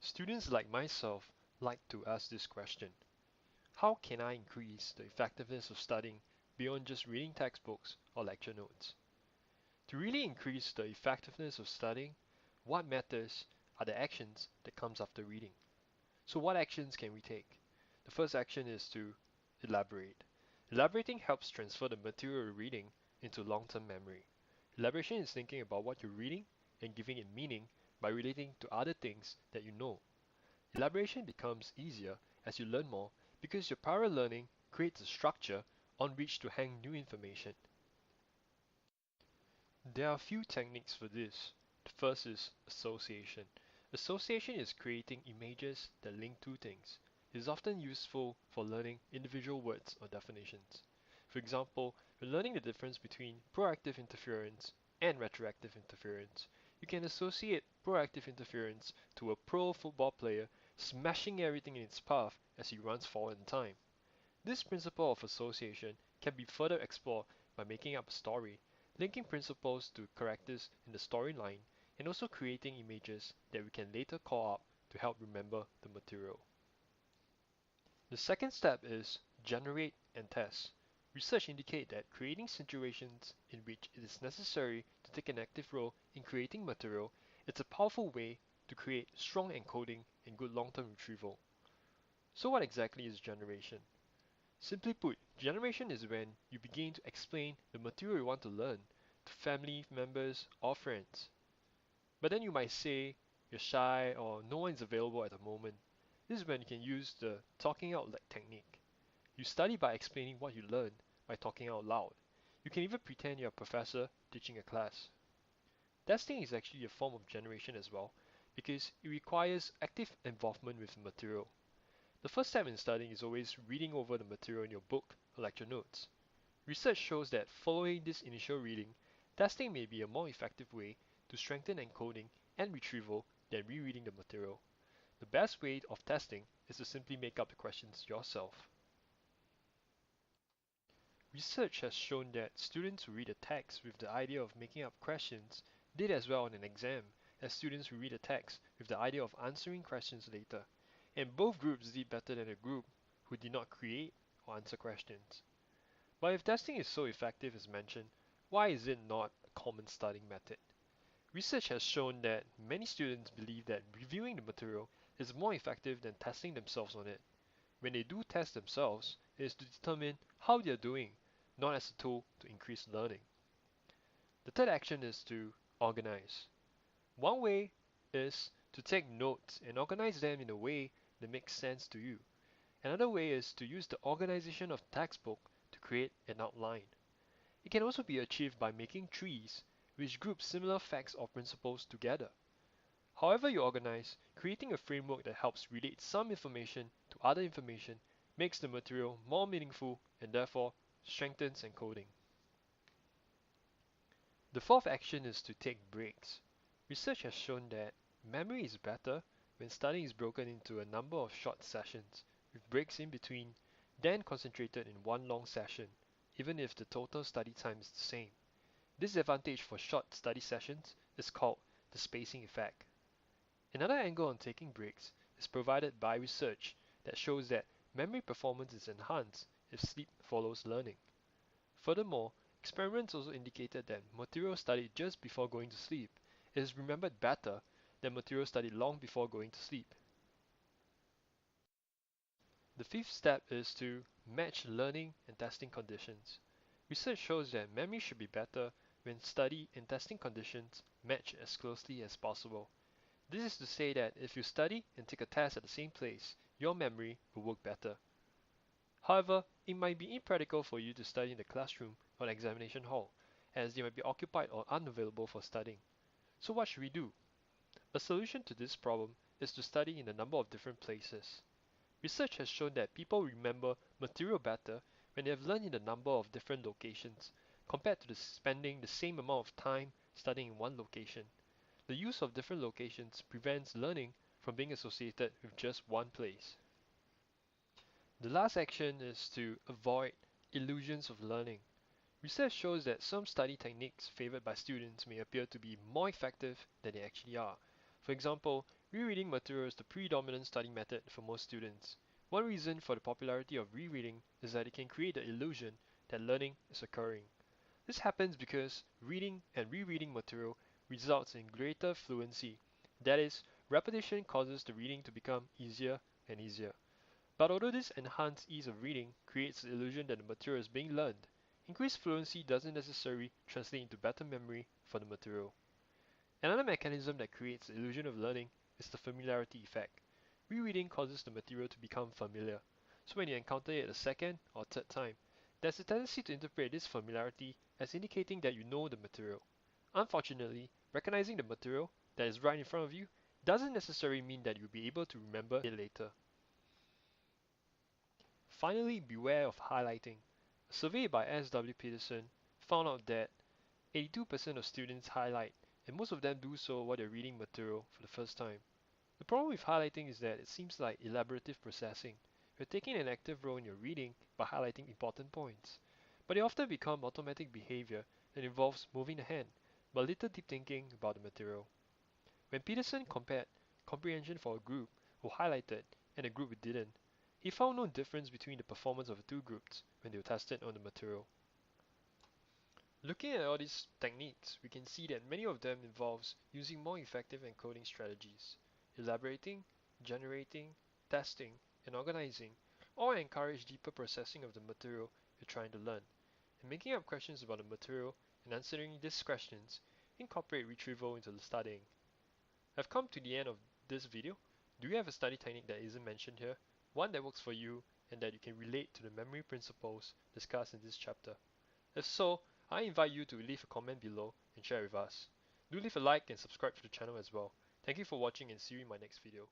Students like myself like to ask this question: how can I increase the effectiveness of studying beyond just reading textbooks or lecture notes? To really increase the effectiveness of studying, what matters are the actions that comes after reading. So what actions can we take? The first action is to elaborate. Elaborating helps transfer the material you're reading into long-term memory. Elaboration is thinking about what you're reading and giving it meaning by relating to other things that you know. Elaboration becomes easier as you learn more because your prior learning creates a structure on which to hang new information. There are a few techniques for this. The first is association. Association is creating images that link two things. It is often useful for learning individual words or definitions. For example, when learning the difference between proactive interference and retroactive interference, you can associate proactive interference to a pro football player smashing everything in its path as he runs forward in time. This principle of association can be further explored by making up a story, linking principles to characters in the storyline, and also creating images that we can later call up to help remember the material. The second step is generate and test. Research indicates that creating situations in which it is necessary to take an active role in creating material is a powerful way to create strong encoding and good long-term retrieval. So what exactly is generation? Simply put, generation is when you begin to explain the material you want to learn to family members or friends. But then you might say you're shy or no one is available at the moment. This is when you can use the talking out technique. You study by explaining what you learn by talking out loud. You can even pretend you're a professor teaching a class. Testing is actually a form of generation as well because it requires active involvement with the material. The first step in studying is always reading over the material in your book or lecture notes. Research shows that following this initial reading, testing may be a more effective way to strengthen encoding and retrieval than rereading the material. The best way of testing is to simply make up the questions yourself. Research has shown that students who read a text with the idea of making up questions did as well on an exam as students who read a text with the idea of answering questions later, and both groups did better than a group who did not create or answer questions. But if testing is so effective as mentioned, why is it not a common studying method? Research has shown that many students believe that reviewing the material is more effective than testing themselves on it. When they do test themselves, it is to determine how they are doing, not as a tool to increase learning. The third action is to organize. One way is to take notes and organize them in a way that makes sense to you. Another way is to use the organization of textbook to create an outline. It can also be achieved by making trees, which group similar facts or principles together. However you organize, creating a framework that helps relate some information to other information makes the material more meaningful and therefore strengthens encoding. The fourth action is to take breaks. Research has shown that memory is better when studying is broken into a number of short sessions with breaks in between, then concentrated in one long session, even if the total study time is the same. This advantage for short study sessions is called the spacing effect. Another angle on taking breaks is provided by research that shows that memory performance is enhanced if sleep follows learning. Furthermore, experiments also indicated that material studied just before going to sleep is remembered better than material studied long before going to sleep. The fifth step is to match learning and testing conditions. Research shows that memory should be better when study and testing conditions match as closely as possible. This is to say that if you study and take a test at the same place, your memory will work better. However, it might be impractical for you to study in the classroom or the examination hall, as they might be occupied or unavailable for studying. So what should we do? A solution to this problem is to study in a number of different places. Research has shown that people remember material better when they have learned in a number of different locations, compared to spending the same amount of time studying in one location. The use of different locations prevents learning from being associated with just one place. The last action is to avoid illusions of learning. Research shows that some study techniques favored by students may appear to be more effective than they actually are. For example, Rereading material is the predominant study method for most students. One reason for the popularity of rereading is that it can create the illusion that learning is occurring. This happens because reading and rereading material results in greater fluency. That is, repetition causes the reading to become easier and easier. But although this enhanced ease of reading creates the illusion that the material is being learned, increased fluency doesn't necessarily translate into better memory for the material. Another mechanism that creates the illusion of learning is the familiarity effect. Rereading causes the material to become familiar, so when you encounter it a second or third time, there's a tendency to interpret this familiarity as indicating that you know the material. Unfortunately, recognizing the material that is right in front of you doesn't necessarily mean that you'll be able to remember it later. Finally, beware of highlighting. A survey by S.W. Peterson found out that 82% of students highlight, and most of them do so while they're reading material for the first time. The problem with highlighting is that it seems like elaborative processing. You're taking an active role in your reading by highlighting important points, but they often become automatic behavior that involves moving the hand, but little deep thinking about the material. When Peterson compared comprehension for a group who highlighted and a group who didn't, he found no difference between the performance of the two groups when they were tested on the material. Looking at all these techniques, we can see that many of them involves using more effective encoding strategies. Elaborating, generating, testing, and organizing all encourage deeper processing of the material you're trying to learn. And making up questions about the material and answering these questions incorporate retrieval into the studying. I've come to the end of this video. Do you have a study technique that isn't mentioned here? One that works for you and that you can relate to the memory principles discussed in this chapter? If so, I invite you to leave a comment below and share with us. Do leave a like and subscribe to the channel as well. Thank you for watching and see you in my next video.